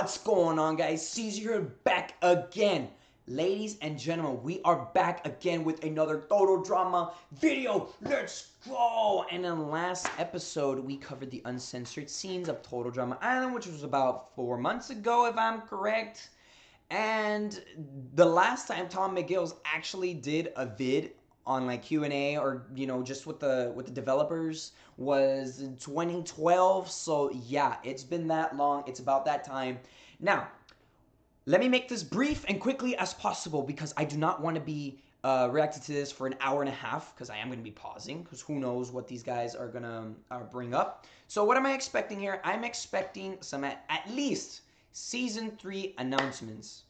What's going on, guys? Caesar here, back again. Ladies and gentlemen, we are back again with another Total Drama video. Let's go! And in the last episode, we covered the uncensored scenes of Total Drama Island, which was about 4 months ago, if I'm correct. And the last time Tom McGill's actually did a vid on like Q&A or just with the developers was in 2012. So yeah, it's been that long. It's about that time. Now, let me make this brief and quickly as possible because I do not want to be reacting to this for an hour and a half because I am going to be pausing because who knows what these guys are going to bring up. So what am I expecting here? I'm expecting some at least Season 3 announcements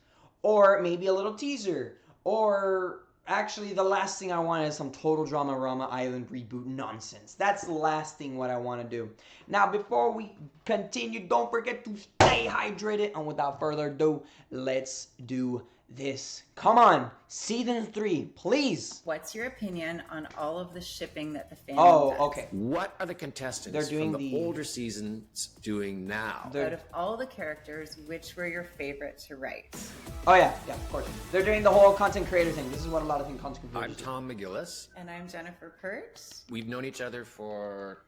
or maybe a little teaser or actually the last thing I want is some Total Drama Rama Island reboot nonsense. That's the last thing what I want to do. Now before we continue, don't forget to stay hydrated and without further ado, let's do this. Come on, Season 3, please. What's your opinion on all of the shipping that the fandom does? Okay. What are the contestants They're doing from the older seasons doing now? Out of all the characters, which were your favorite to write? Oh yeah, of course. They're doing the whole content creator thing. This is what a lot of content creators do. I'm Tom McGillis. And I'm Jennifer Pert. We've known each other for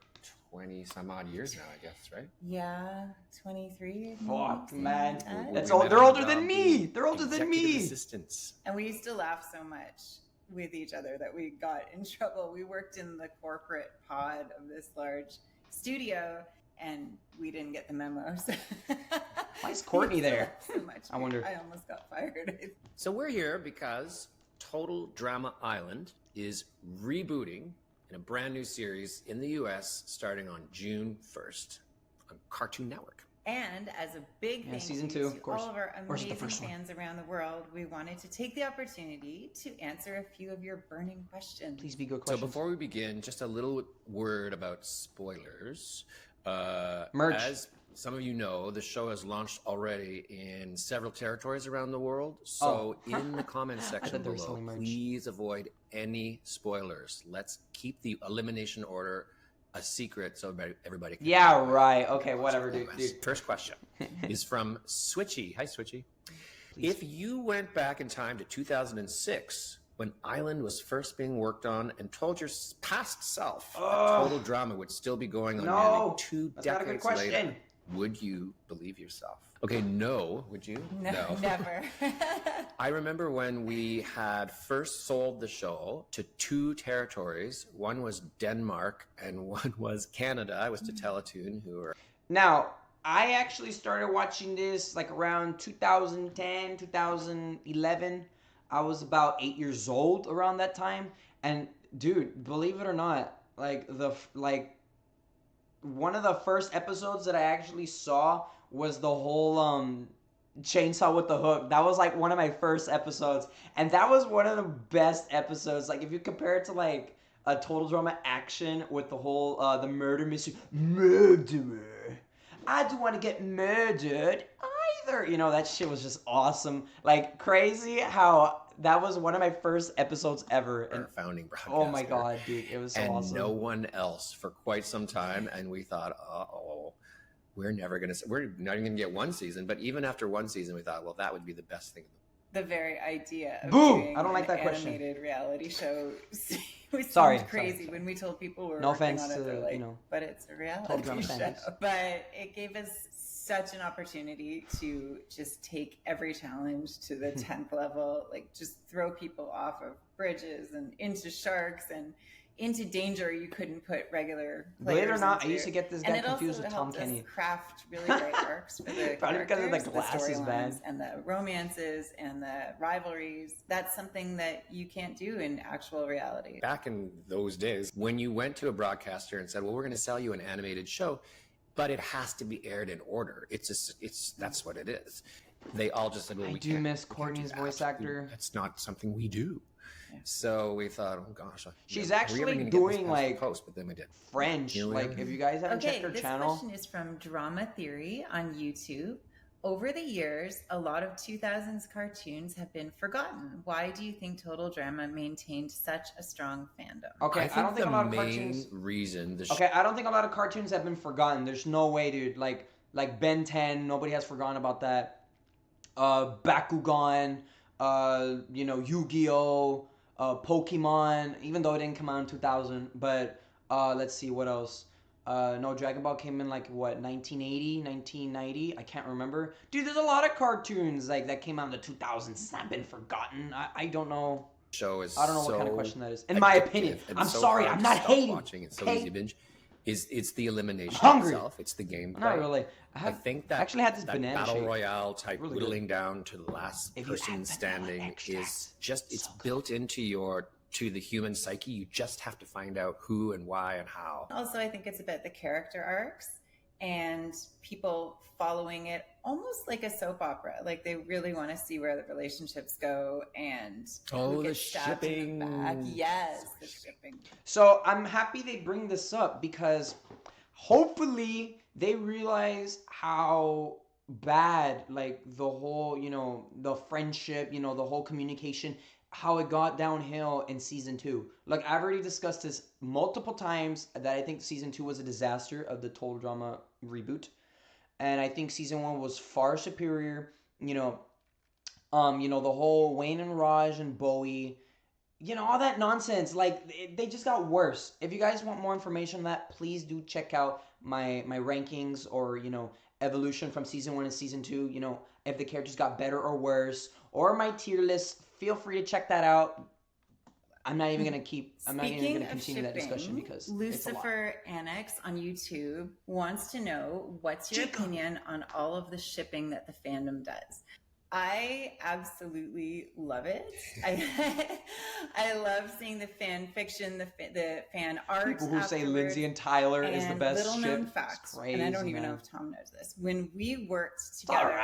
20 some odd years now, I guess, right? Yeah, 23. Fuck, man. That's all. They're older than me. They're older than me. Assistants. And we used to laugh so much with each other that we got in trouble. We worked in the corporate pod of this large studio, and we didn't get the memo. So why is Courtney there? So much. I wonder. I almost got fired. So we're here because Total Drama Island is rebooting in a brand new series in the US starting on June 1st on Cartoon Network. And as a big thank Season you 2, to of course. all of our Or is it the amazing first one? fans around the world, we wanted to take the opportunity to answer a few of your burning questions. Please be good questions. So before we begin, just a little word about spoilers. Merch. As some of you know, the show has launched already in several territories around the world. So in the comment section below, please avoid any spoilers. Let's keep the elimination order a secret so everybody can... Yeah, right. Okay, whatever, dude. First question is from Switchy. Hi, Switchy. Please. If you went back in time to 2006, when Island was first being worked on and told your past self that Total Drama would still be going on nearly 2 decades later, would you believe yourself? Okay, no. Would you? No, never. I remember when we had first sold the show to 2 territories. One was Denmark and one was Canada. I was to Teletoon, who were... Now, I actually started watching this like around 2010, 2011. I was about 8 years old around that time. And dude, believe it or not, one of the first episodes that I actually saw was the whole chainsaw with the hook. That was like one of my first episodes, and that was one of the best episodes. Like if you compare it to like a Total Drama action with the whole the murder mystery, murderer. I don't want to get murdered either. You know, that shit was just awesome. Like crazy how that was one of my first episoers ever. And founding broadcaster. Oh my god, dude, it was so and awesome. No one else for quite some time, and we thought, we're not even gonna get 1 season. But even after 1 season, we thought, well, that would be the best thing. The very idea of Boom! I don't like that animated reality show was crazy when we told people we were no working offense on it. to They're like, you know, but it's a reality show. But it gave us such an opportunity to just take every challenge to the 10th level, like just throw people off of bridges and into sharks and into danger you couldn't put regular players. Believe it or not, into. I used to get this guy confused with Tom Kenny. And it also helped us craft really great arcs for the Probably because of the characters, glasses, man. and the romances and the rivalries. That's something that you can't do in actual reality. Back in those days, when you went to a broadcaster and said, well, we're going to sell you an animated show, but it has to be aired in order. That's what it is. They all just said, well, I do miss Courtney's voice actor. That's not something we do. Yeah. So we thought, oh gosh. She's actually doing like post, but then we did French. Like if you guys haven't checked her channel. This question is from Drama Theory on YouTube. Over the years, a lot of 2000s cartoons have been forgotten. Why do you think Total Drama maintained such a strong fandom? Okay, I don't think a lot of cartoons. Reason. Okay, I don't think a lot of cartoons have been forgotten. There's no way, dude. Like like Ben 10. Nobody has forgotten about that. Bakugan. Yu-Gi-Oh. Pokemon. Even though it didn't come out in 2000, but let's see what else. No, Dragon Ball came in like what 1980, 1990. I can't remember. Dude, there's a lot of cartoons like that came out in the 2000s that have been forgotten. I don't know. Show is I don't know what kind of so question that is. In my opinion, I'm so sorry, hard I'm to not stop hating. watching. It's so easy to binge. It's the elimination Hungry. itself. It's the gameplay. Not really. I think that actually had this that banana battle shake. royale type Really whittling down to the last person standing is just it's built into the human psyche. You just have to find out who and why and how. Also, I think it's about the character arcs and people following it almost like a soap opera. Like they really want to see where the relationships go and who gets stabbed in the back. Yes, the shipping. So I'm happy they bring this up because hopefully they realize how bad like the whole, the friendship, the whole communication, how it got downhill in season 2. Like I've already discussed this multiple times that I think season 2 was a disaster of the Total Drama reboot. And I think season 1 was far superior. The whole Wayne and Raj and Bowie, all that nonsense. Like they just got worse. If you guys want more information on that, please do check out my rankings or evolution from season 1 and season 2. If the characters got better or worse, or my tier list. Feel free to check that out. I'm not even gonna continue that discussion because Lucifer Annex on YouTube wants to know what's your opinion on all of the shipping that the fandom does. I absolutely love it. I love seeing the fan fiction, the fan art. People who say Lindsay and Tyler is the best little known fact, crazy, and I don't even know if Tom knows this. When we worked together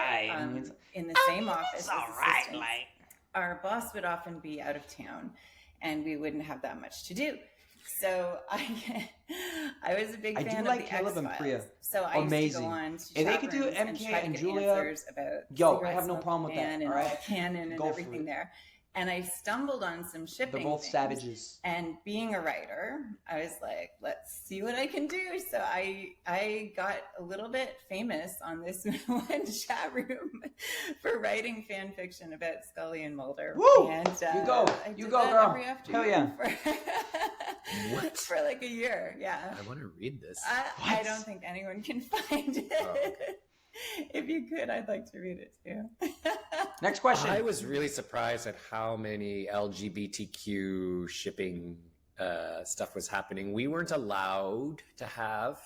in the same office, it's all right, our boss would often be out of town and we wouldn't have that much to do. So I was a big fan of the Caleb and Priya. So I used to go on to if they could do MK and Julia, I have no problem with that. All right, canon and everything there. And I stumbled on some shipping. They're both savages. And being a writer, I was like, let's see what I can do. So I got a little bit famous on this one chat room for writing fan fiction about Scully and Mulder. Woo! And you go, girl. Every afternoon. Hell yeah. What? For like a year, yeah. I want to read this. I don't think anyone can find it. Oh. If you could, I'd like to read it too. Next question. I was really surprised at how many LGBTQ shipping stuff was happening. We weren't allowed to have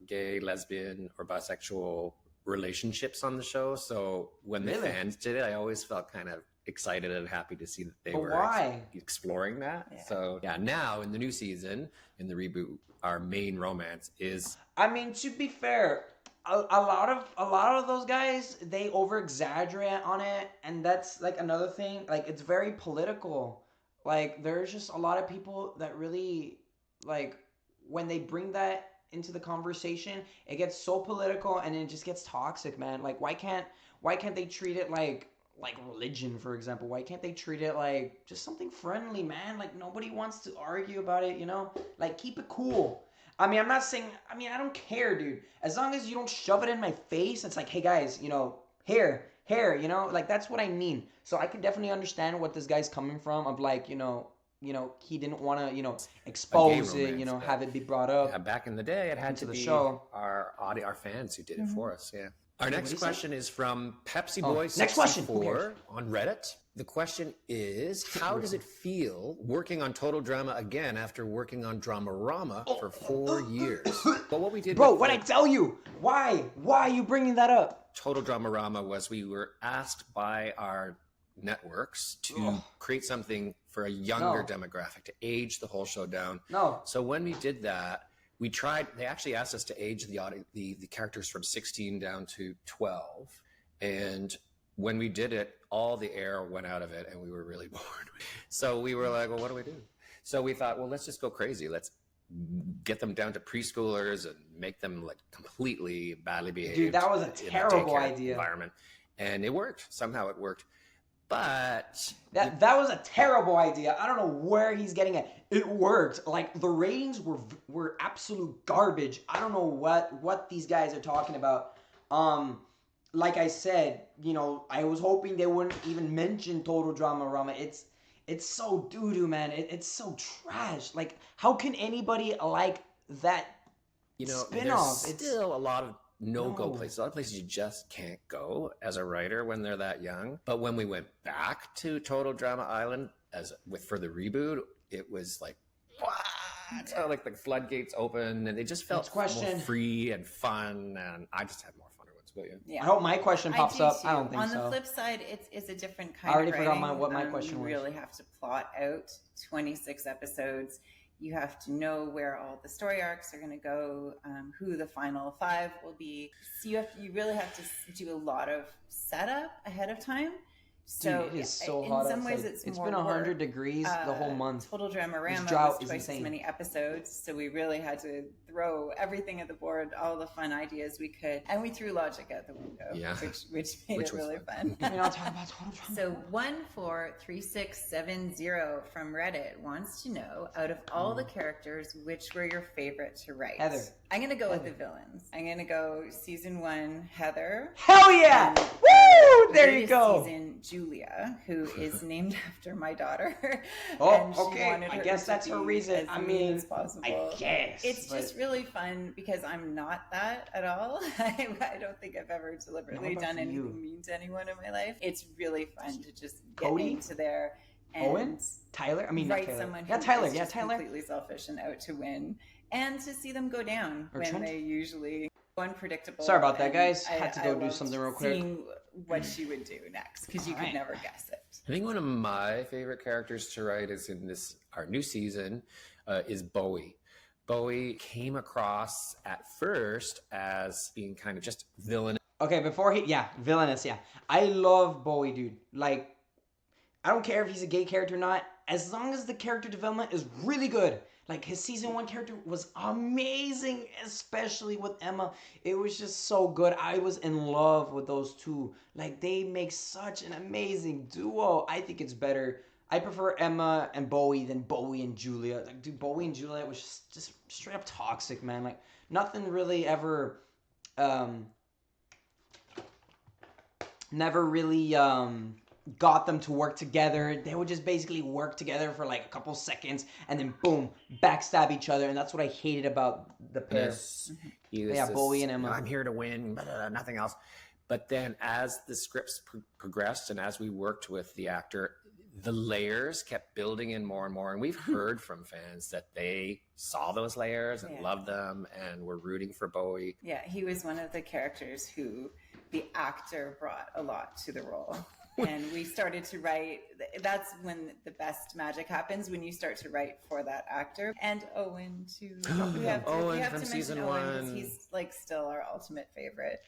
gay, lesbian, or bisexual relationships on the show. So when the fans did it, I always felt kind of excited and happy to see that they were exploring that. Yeah. So now in the new season, in the reboot, our main romance is... I mean, to be fair... A lot of those guys, they over exaggerate on it, and that's like another thing. Like it's very political. Like there's just a lot of people that really like when they bring that into the conversation, it gets so political and it just gets toxic, man. Like why can't they treat it like religion, for example? Why can't they treat it like just something friendly, man? Like nobody wants to argue about it, Like keep it cool. I mean, I'm not saying, I don't care, dude. As long as you don't shove it in my face, it's like, hey guys, hair, like that's what I mean. So I can definitely understand what this guy's coming from of like, he didn't want to, expose it, have it be brought up. Yeah, back in the day, it had to be the show. Our fans who did it for us, yeah. Our next question is from Pepsi Boy 64 next question. On Reddit. The question is, how does it feel working on Total Drama again after working on Drama Rama for 4 years? But what we did... Bro, what'd I tell you? Why? Why are you bringing that up? Total Drama Rama was we were asked by our networks to create something for a younger demographic, to age the whole show down. So when we did that, we tried, they actually asked us to age the characters from 16 down to 12. And when we did it, all the air went out of it and we were really bored. So we were like, well, what do we do? So we thought, well, let's just go crazy. Let's get them down to preschoolers and make them like completely badly behaved. Dude, that was a terrible idea. Environment. And it worked. Somehow it worked. But that was a terrible idea. I don't know where he's getting it. It worked. Like the ratings were absolute garbage. I don't know what these guys are talking about. Like I said, you know, I was hoping they wouldn't even mention Total Drama Rama. It's so doo-doo, man. It's so trash. Like, how can anybody like that spin-off? There's still a lot of no-go places. A lot of places you just can't go as a writer when they're that young. But when we went back to Total Drama Island for the reboot, it was like, what? Oh, like the floodgates open, and it just felt more free and fun, and I just had more fun. Yeah. I hope my question pops up. I don't think so. On the flip side, it's a different kind of writing. I already forgot what my question was. You really have to plot out 26 episodes. You have to know where all the story arcs are going to go, who the final 5 will be. So you really have to do a lot of setup ahead of time. So dude, it is so hot in some outside. ways it's been 100 degrees the whole month. Total Drama Rama was twice as many episodes, so we really had to throw everything at the board, all the fun ideas we could, and we threw logic out the window, which made it really fun. I mean, I'll talk about Total Drama. So 14367 from Reddit wants to know, out of all the characters, which were your favorite to write? Heather. I'm gonna go with the villains. I'm gonna go season 1 Heather. Hell yeah! Woo! There you go. Season Julia, who is named after my daughter. Oh, okay. I guess that's her reason. I mean, I guess. It's just really fun because I'm not that at all. I don't think I've ever deliberately done anything mean to anyone in my life. It's really fun to just get into there and Owen? Tyler? I mean, write someone who Tyler. is just completely selfish and out to win, and to see them go down when they usually unpredictable. Sorry about that, guys. Had to go do something real quick. Seeing what she would do next, because you could never guess it. I think one of my favorite characters to write is in our new season is Bowie. Bowie came across at first as being kind of just villainous. Okay, villainous, yeah. I love Bowie, dude. Like, I don't care if he's a gay character or not, as long as the character development is really good. Like, his season 1 character was amazing, especially with Emma. It was just so good. I was in love with those two. Like, they make such an amazing duo. I think it's better. I prefer Emma and Bowie than Bowie and Julia. Like, dude, Bowie and Julia was just straight up toxic, man. Like, nothing really ever, never really, got them to work together. They would just basically work together for like a couple seconds and then boom, backstab each other. And that's what I hated about the pair. Bowie and Emma. I'm here to win, nothing else. But then as the scripts progressed and as we worked with the actor, the layers kept building in more and more. And we've heard from fans that they saw those layers and loved them and were rooting for Bowie. Yeah, he was one of the characters who the actor brought a lot to the role. And we started to write, that's when the best magic happens, when you start to write for that actor. And Owen, too. We have from season 1. He's like still our ultimate favorite.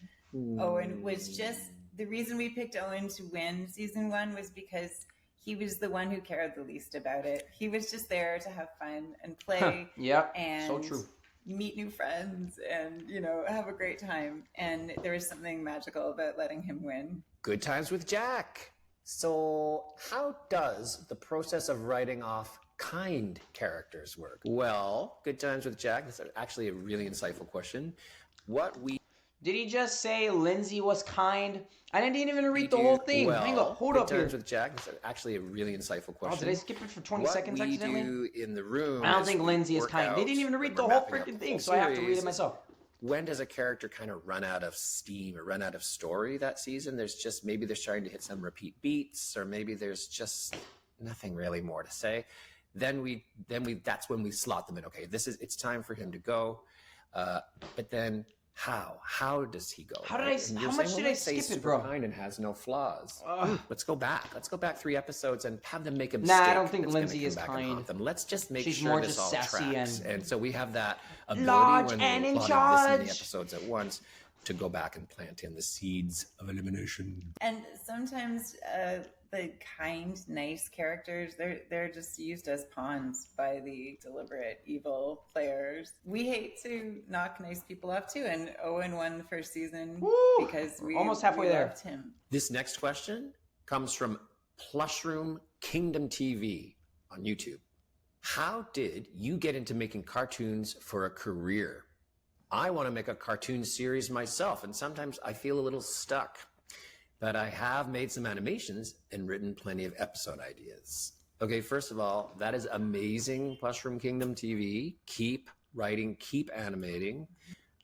Owen was just, the reason we picked Owen to win season 1 was because he was the one who cared the least about it. He was just there to have fun and play. And so true. Meet new friends and, have a great time. And there was something magical about letting him win. Good times with Jack. So how does the process of writing off kind characters work? Well, Good Times with Jack, that's actually a really insightful question. Did he just say Lindsay was kind? I didn't even read the whole thing. Well, hold up here. Good Times with Jack, that's actually a really insightful question. Oh, did I skip it for 20 seconds accidentally? What we do in the room, I don't think Lindsay is kind. They didn't even read the whole freaking thing, so I have to read it myself. When does a character kind of run out of steam or run out of story that season? Maybe they're starting to hit some repeat beats, or maybe there's just nothing really more to say. Then that's when we slot them in. Okay, it's time for him to go. But then how does he go? How much did I skip it, bro? Kind and has no flaws. Let's go back 3 episodes and have them make a mistake. Nah, I don't think Lindsay is kind. Let's just make She's sure more this just all sassy tracks. And so we have that large ability and when in we charge. this many episodes at once to go back and plant in the seeds of elimination. And sometimes the kind, nice characters, they're just used as pawns by the deliberate evil players. We hate to knock nice people off too, and Owen won the first season because we almost halfway there. Loved him. This next question comes from Plushroom Kingdom TV on YouTube. How did you get into making cartoons for a career? I want to make a cartoon series myself, and sometimes I feel a little stuck. But I have made some animations and written plenty of episode ideas. Okay, first of all, that is amazing, Plushroom Kingdom TV. Keep writing, keep animating.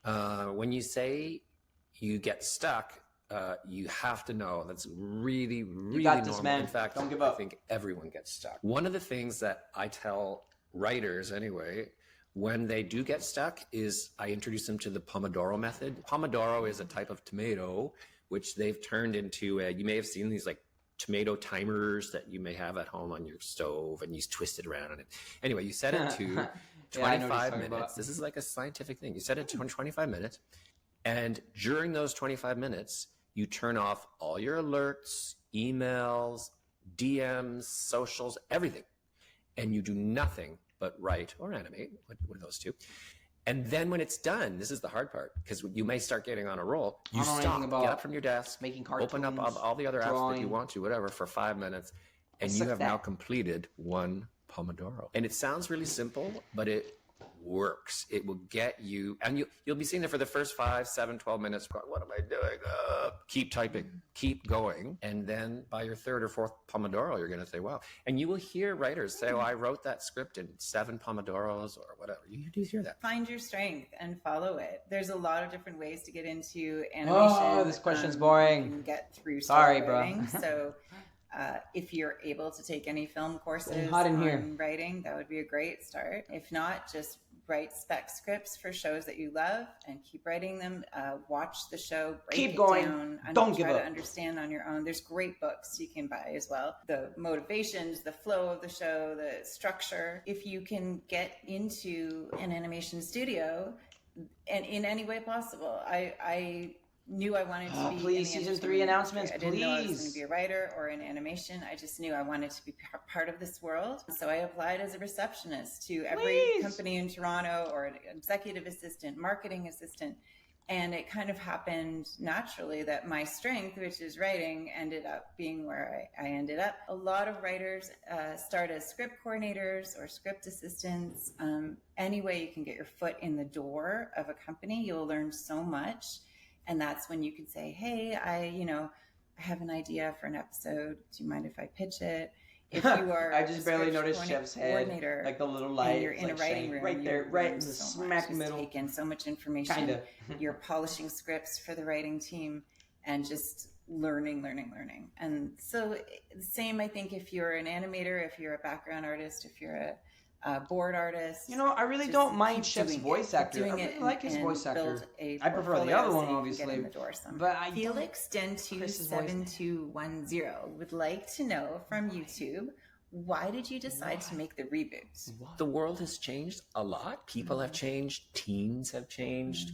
When you say you get stuck, you have to know that's really, really normal. Man. In fact, don't give up. I think everyone gets stuck. One of the things that I tell writers anyway, when they do get stuck, is I introduce them to the Pomodoro method. Pomodoro is a type of tomato which they've turned into, you may have seen these like tomato timers that you may have at home on your stove, and you twist it around on it. Anyway, you set it to 25 minutes. This is like a scientific thing. You set it to 25 minutes, and during those 25 minutes, you turn off all your alerts, emails, DMs, socials, everything. And you do nothing but write or animate, one of those two. And then when it's done, this is the hard part, because you may start getting on a roll. You stop, get up from your desk, making cartoons, open up all the other apps that you want to, whatever, for 5 minutes, and you have now completed one Pomodoro. And it sounds really simple, but it works. It will get you, and you'll be seeing it for the first 5, 7, 12 minutes. What am I doing? Keep typing, keep going. And then by your third or fourth Pomodoro, you're going to say, wow. And you will hear writers say, oh, I wrote that script in 7 Pomodoros or whatever. You do hear that. Find your strength and follow it. There's a lot of different ways to get into animation. Oh, this question's boring. You can get through Sorry, writing. bro. So if you're able to take any film courses hot in on here. writing, that would be a great start. If not, just write spec scripts for shows that you love and keep writing them. Watch the show, break it down, don't give try up. to understand on your own. There's great books you can buy as well. The motivations, the flow of the show, the structure. If you can get into an animation studio and in any way possible, I knew I wanted to be please, in the season 3 announcements, I didn't know I was going please. to be a writer or in animation. I just knew I wanted to be part of this world. So I applied as a receptionist to every company in Toronto, or an executive assistant, marketing assistant. And it kind of happened naturally that my strength, which is writing, ended up being where I ended up. A lot of writers start as script coordinators or script assistants. Any way you can get your foot in the door of a company, you'll learn so much. And that's when you can say, hey, I have an idea for an episode. Do you mind if I pitch it? If you are I just barely noticed Chef's head, like the little light. And you're in a writing room, right there, right in the smack middle. Take in so much information. Kinda. You're polishing scripts for the writing team and just learning. And so the same, I think, if you're an animator, if you're a background artist, if you're a board artist. I really don't mind Chef's voice actor. I really like his voice actor. I prefer the other one, obviously. But I Felix Den27210 would like to know from YouTube, why did you decide to make the reboot? The world has changed a lot. People have changed. Teens have changed.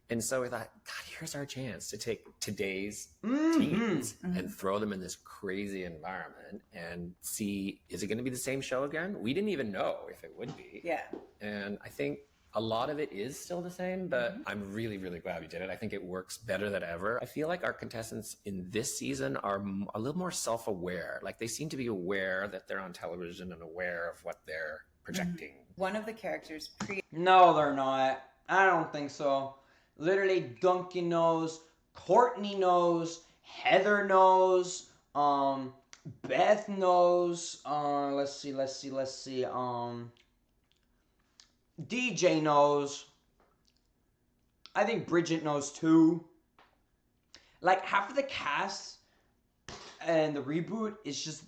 And so we thought, God, here's our chance to take today's teens and throw them in this crazy environment and see, is it going to be the same show again? We didn't even know if it would be. Yeah. And I think a lot of it is still the same, but I'm really, really glad we did it. I think it works better than ever. I feel like our contestants in this season are a little more self-aware. Like they seem to be aware that they're on television and aware of what they're projecting. One of the characters No, they're not. I don't think so. Literally, Duncan knows, Courtney knows, Heather knows, Beth knows, let's see, DJ knows. I think Bridget knows too. Like half of the cast and the reboot is just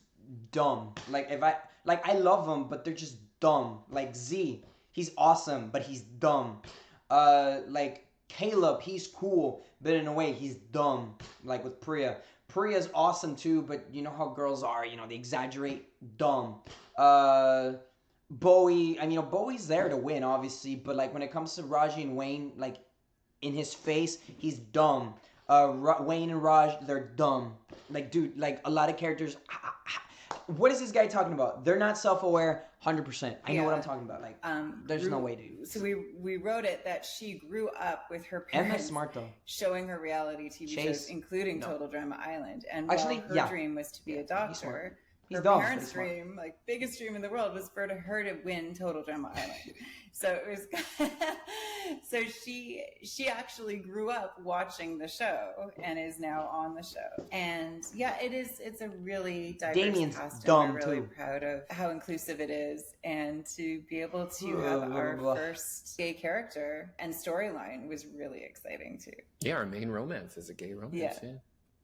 dumb. Like I love them, but they're just dumb. Like Z, he's awesome, but he's dumb. Like Caleb, he's cool, but in a way he's dumb. Like with Priya. Priya's awesome too, but you know how girls are, they exaggerate, dumb. Bowie, Bowie's there to win, obviously, but like when it comes to Raji and Wayne, like in his face, he's dumb. Wayne and Raj, they're dumb. Like, dude, like a lot of characters. what is this guy talking about? They're not self-aware 100%. I know what I'm talking about. Like, there's no way to. So we wrote it that she grew up with her parents showing her reality TV shows, including Total Drama Island. And actually, her dream was to be a doctor. Her parents' dream, like biggest dream in the world, was for her to win Total Drama Island. So it was, so she actually grew up watching the show and is now on the show. And yeah, it's a really diverse cast. We're really proud of how inclusive it is, and to be able to have our first gay character and storyline was really exciting too. Yeah, our main romance is a gay romance. Yeah.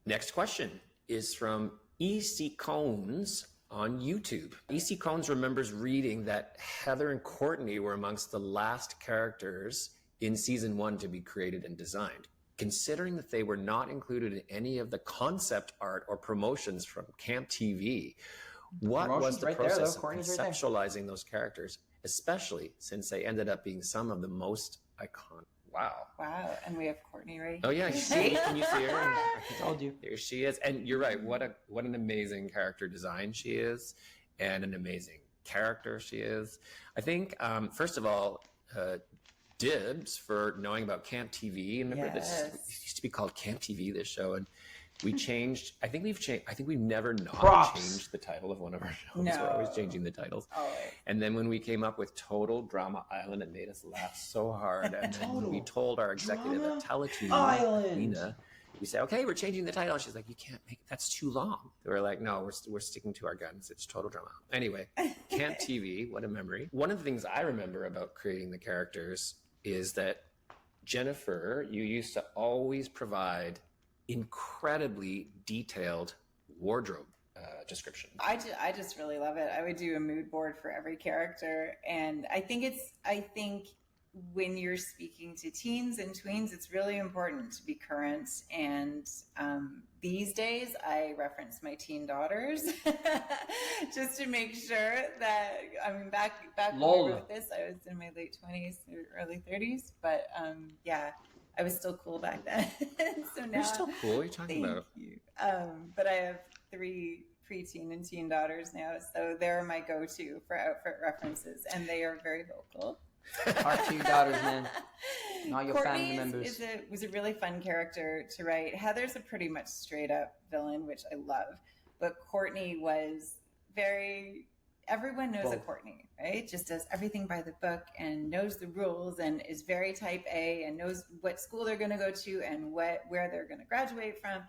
Next question is from E.C. Cones on YouTube. E.C. Cones remembers reading that Heather and Courtney were amongst the last characters in season 1 to be created and designed. Considering that they were not included in any of the concept art or promotions from Camp TV, what was the process of conceptualizing those characters, especially since they ended up being some of the most iconic? Wow. And we have Courtney right here. Oh yeah, see? Can you see her? I told you. There she is. And you're right, what an amazing character design she is, and an amazing character she is. I think, first of all, dibs for knowing about Camp TV. Remember this? It used to be called Camp TV, this show, and we changed. I think we've never not changed the title of one of our shows. No. We're always changing the titles. Always. And then when we came up with Total Drama Island, it made us laugh so hard. And then we told our executive at Teletoon, Nina, we said, okay, we're changing the title. And she's like, you can't make it. That's too long. They were like, no, we're sticking to our guns. It's Total Drama. Anyway, Camp TV, what a memory. One of the things I remember about creating the characters is that, Jennifer, you used to always provide incredibly detailed wardrobe description. I just really love it. I would do a mood board for every character, and I think when you're speaking to teens and tweens, it's really important to be current. And these days, I reference my teen daughters just to make sure that, I mean, back when I wrote this, I was in my late 20s or early 30s, but yeah. I was still cool back then. So now you're still cool. What are you talking about? Thank you. But I have 3 preteen and teen daughters now, so they're my go-to for outfit references, and they are very vocal. Our 2 daughters, man. All your family members. Was a really fun character to write. Heather's a pretty much straight-up villain, which I love, but Courtney was very. Everyone knows a Courtney, right? Just does everything by the book and knows the rules and is very type A and knows what school they're going to go to and where they're going to graduate from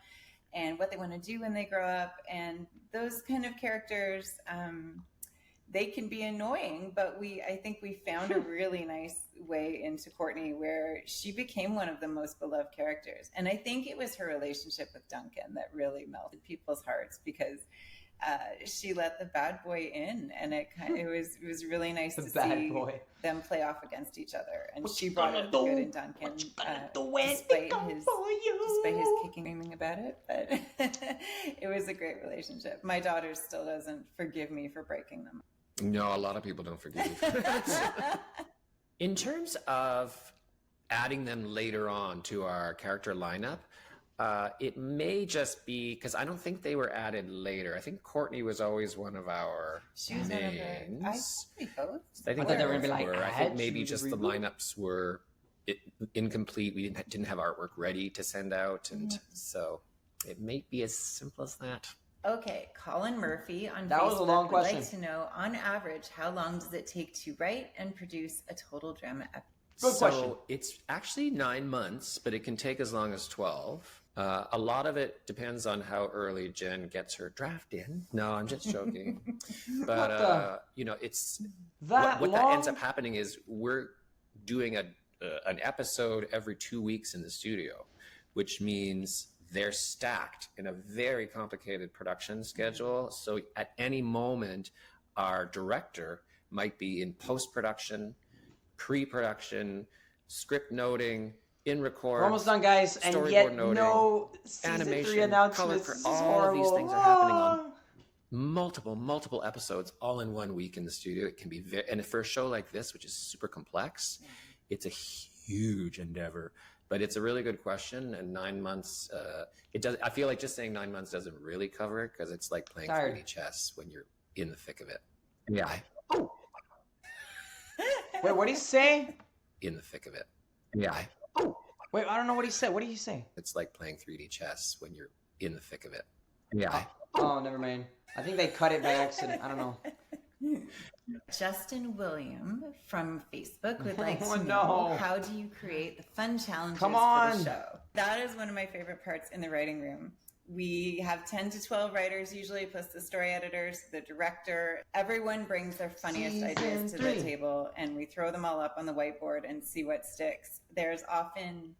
and what they want to do when they grow up. And those kind of characters, they can be annoying, but I think we found a really nice way into Courtney where she became one of the most beloved characters. And I think it was her relationship with Duncan that really melted people's hearts, because she let the bad boy in, and it was really nice to see them play off against each other. And she brought out the good in Duncan, despite his kicking about it. But it was a great relationship. My daughter still doesn't forgive me for breaking them. No, a lot of people don't forgive you for that. In terms of adding them later on to our character lineup, it may just be because I don't think they were added later. I think Courtney was always one of our mains. I think they were. I think maybe just the lineups were incomplete. We didn't have artwork ready to send out, and so it may be as simple as that. Okay, Colin Murphy on that Facebook was a long question. Would like to know, on average, how long does it take to write and produce a Total Drama episode? Good question. So it's actually 9 months, but it can take as long as 12. A lot of it depends on how early Jen gets her draft in. No, I'm just joking. But it's what that ends up happening is we're doing an episode every 2 weeks in the studio, which means they're stacked in a very complicated production schedule. So at any moment, our director might be in post-production, pre-production, script noting, in record. We're almost done, guys, and yet noting, no season 3 announcements. Color, all of these things are happening on multiple episodes all in 1 week in the studio. It can be and for a show like this, which is super complex, it's a huge endeavor But it's a really good question, and 9 months, it does. I feel like just saying 9 months doesn't really cover it, because it's like playing 3D chess when you're in the thick of it. Yeah. Oh. Wait, what did he say? In the thick of it. Yeah. Oh. Wait, I don't know what he said. What did he say? It's like playing 3D chess when you're in the thick of it. Yeah. Oh, never mind. I think they cut it by accident. I don't know. Justin William from Facebook would like to know, how do you create the fun challenges for the show? That is one of my favorite parts in the writing room. We have 10 to 12 writers usually, plus the story editors, the director. Everyone brings their funniest ideas to the table, and we throw them all up on the whiteboard and see what sticks. There's often,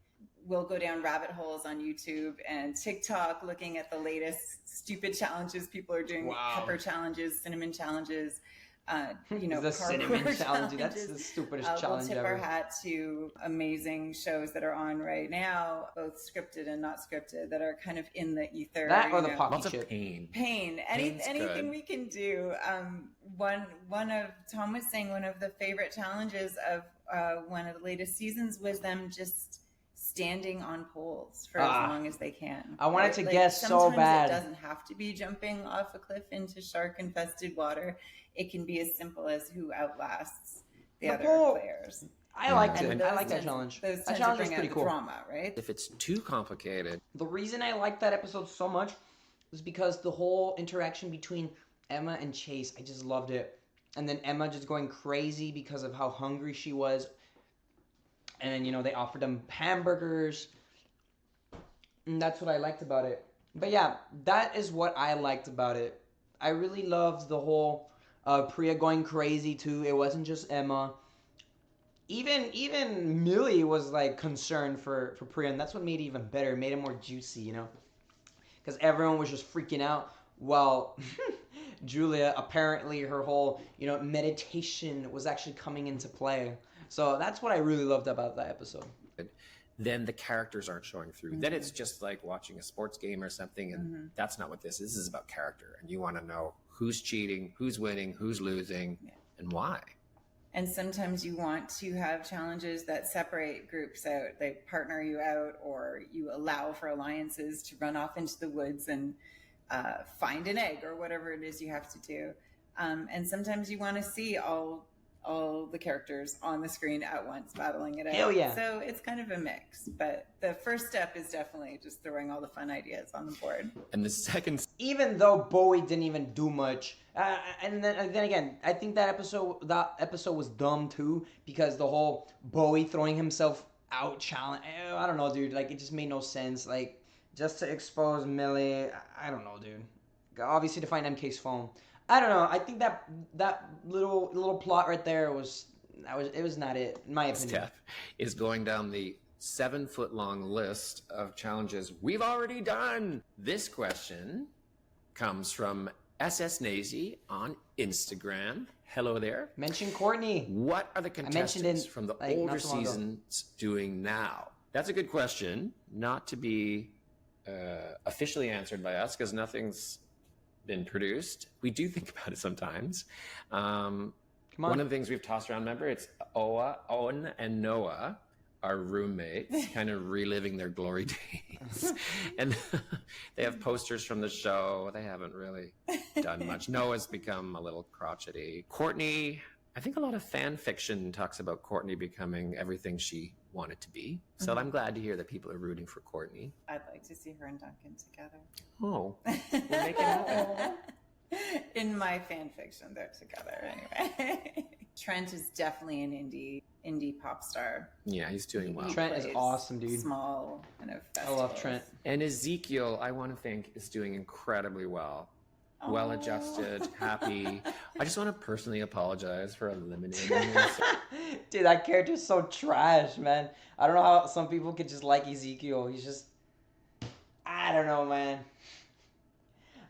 we'll go down rabbit holes on YouTube and TikTok looking at the latest stupid challenges people are doing, pepper challenges, cinnamon challenges. The cinnamon challenge. That's the stupidest challenge we'll tip ever. our hat to amazing shows that are on right now, both scripted and not scripted, that are kind of in the ether. That or the poppy Lots chip. Of pain. Anything good. we can do. One of Tom was saying one of the favorite challenges of one of the latest seasons was them just standing on poles for as long as they can. I wanted to guess so bad. It doesn't have to be jumping off a cliff into shark-infested water. It can be as simple as who outlasts the other players. I liked it. I like that challenge. Those that challenge challenge was pretty cool. Drama, right? If it's too complicated. The reason I liked that episode so much was because the whole interaction between Emma and Chase, I just loved it. And then Emma just going crazy because of how hungry she was. And then, they offered them hamburgers. And that's what I liked about it. But yeah, that is what I liked about it. I really loved the whole Priya going crazy too. It wasn't just Emma. Even Millie was like concerned for Priya, and that's what made it even better. It made it more juicy, because everyone was just freaking out. While Julia, apparently her whole meditation was actually coming into play. So that's what I really loved about that episode. Then the characters aren't showing through. Then it's just like watching a sports game or something, and that's not what this is. This is about character, and you want to know who's cheating, who's winning, who's losing, and why. And sometimes you want to have challenges that separate groups out. They partner you out, or you allow for alliances to run off into the woods and find an egg or whatever it is you have to do. And sometimes you want to see all the characters on the screen at once battling it out. Hell yeah. So it's kind of a mix, but the first step is definitely just throwing all the fun ideas on the board. And the second, even though Bowie didn't even do much, and then again, I think that episode was dumb too, because the whole Bowie throwing himself out challenge, I don't know, dude, like it just made no sense, like just to expose Millie, I don't know, dude. Obviously to find MK's phone. I don't know. I think that little plot right there was not it, in my opinion. Step is going down the 7-foot-long list of challenges we've already done. This question comes from SS Nazy on Instagram. Hello there. Mention Courtney. What are the contestants from the older seasons doing now? That's a good question. Not to be officially answered by us, because nothing's been produced. We do think about it sometimes. One of the things we've tossed around, remember, it's Owen and Noah, our roommates, kind of reliving their glory days. And they have posters from the show. They haven't really done much. Noah's become a little crotchety. Courtney, I think a lot of fan fiction talks about Courtney becoming everything she wanted to be. So I'm glad to hear that people are rooting for Courtney. I'd like to see her and Duncan together. Oh, we'll make it happen. In my fan fiction, they're together anyway. Trent is definitely an indie pop star. Yeah, he's doing well. Trent is awesome, dude. Small kind of festivals. I love Trent. And Ezekiel, I want to think, is doing incredibly well. Well-adjusted, happy. I just want to personally apologize for eliminating him. Dude, that character's so trash, man. I don't know how some people could just like Ezekiel. He's just... I don't know, man.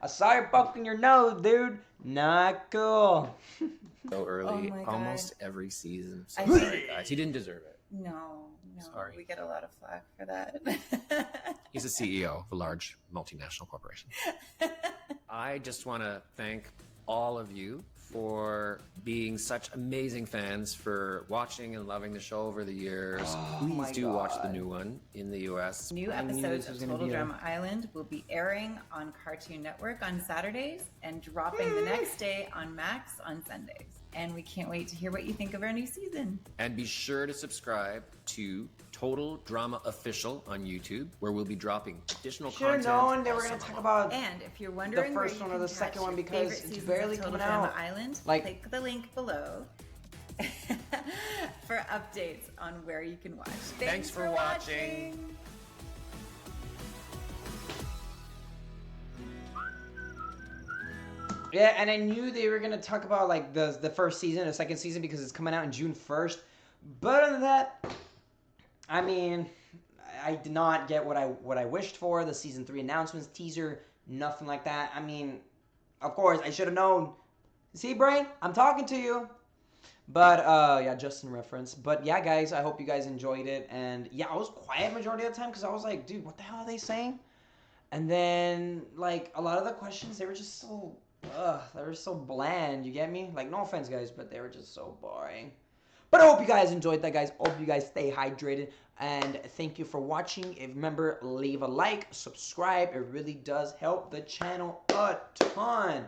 I saw you poking your nose, dude. Not cool. So early, Oh almost every season. I Sorry, think- guys. He didn't deserve it. No, Sorry. we get a lot of flack for that. He's a CEO of a large multinational corporation. I just want to thank all of you for being such amazing fans, for watching and loving the show over the years. Please do watch the new one in the US. New episodes of Total Drama Island will be airing on Cartoon Network on Saturdays and dropping the next day on Max on Sundays. And we can't wait to hear what you think of our new season. And be sure to subscribe to Total Drama Official on YouTube, where we'll be dropping additional content. Should have known they were going to talk about and if you're wondering the first one or the second one because it's barely coming out. Island, like, click the link below for updates on where you can watch. Thanks for watching. Yeah, and I knew they were gonna talk about like the first season, the second season, because it's coming out in June 1st. But other than that, I mean, I did not get what I wished for. The season 3 announcements, teaser, nothing like that. I mean, of course, I should have known. See, Brain, I'm talking to you. But yeah, just in reference. But yeah, guys, I hope you guys enjoyed it. And yeah, I was quiet majority of the time because I was like, dude, what the hell are they saying? And then like a lot of the questions, they were just so. They were so bland, you get me? Like, no offense, guys, but they were just so boring. But I hope you guys enjoyed that, guys. Hope you guys stay hydrated. And thank you for watching. If remember, leave a like, subscribe. It really does help the channel a ton.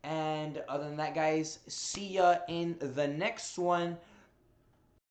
And other than that, guys, see ya in the next one.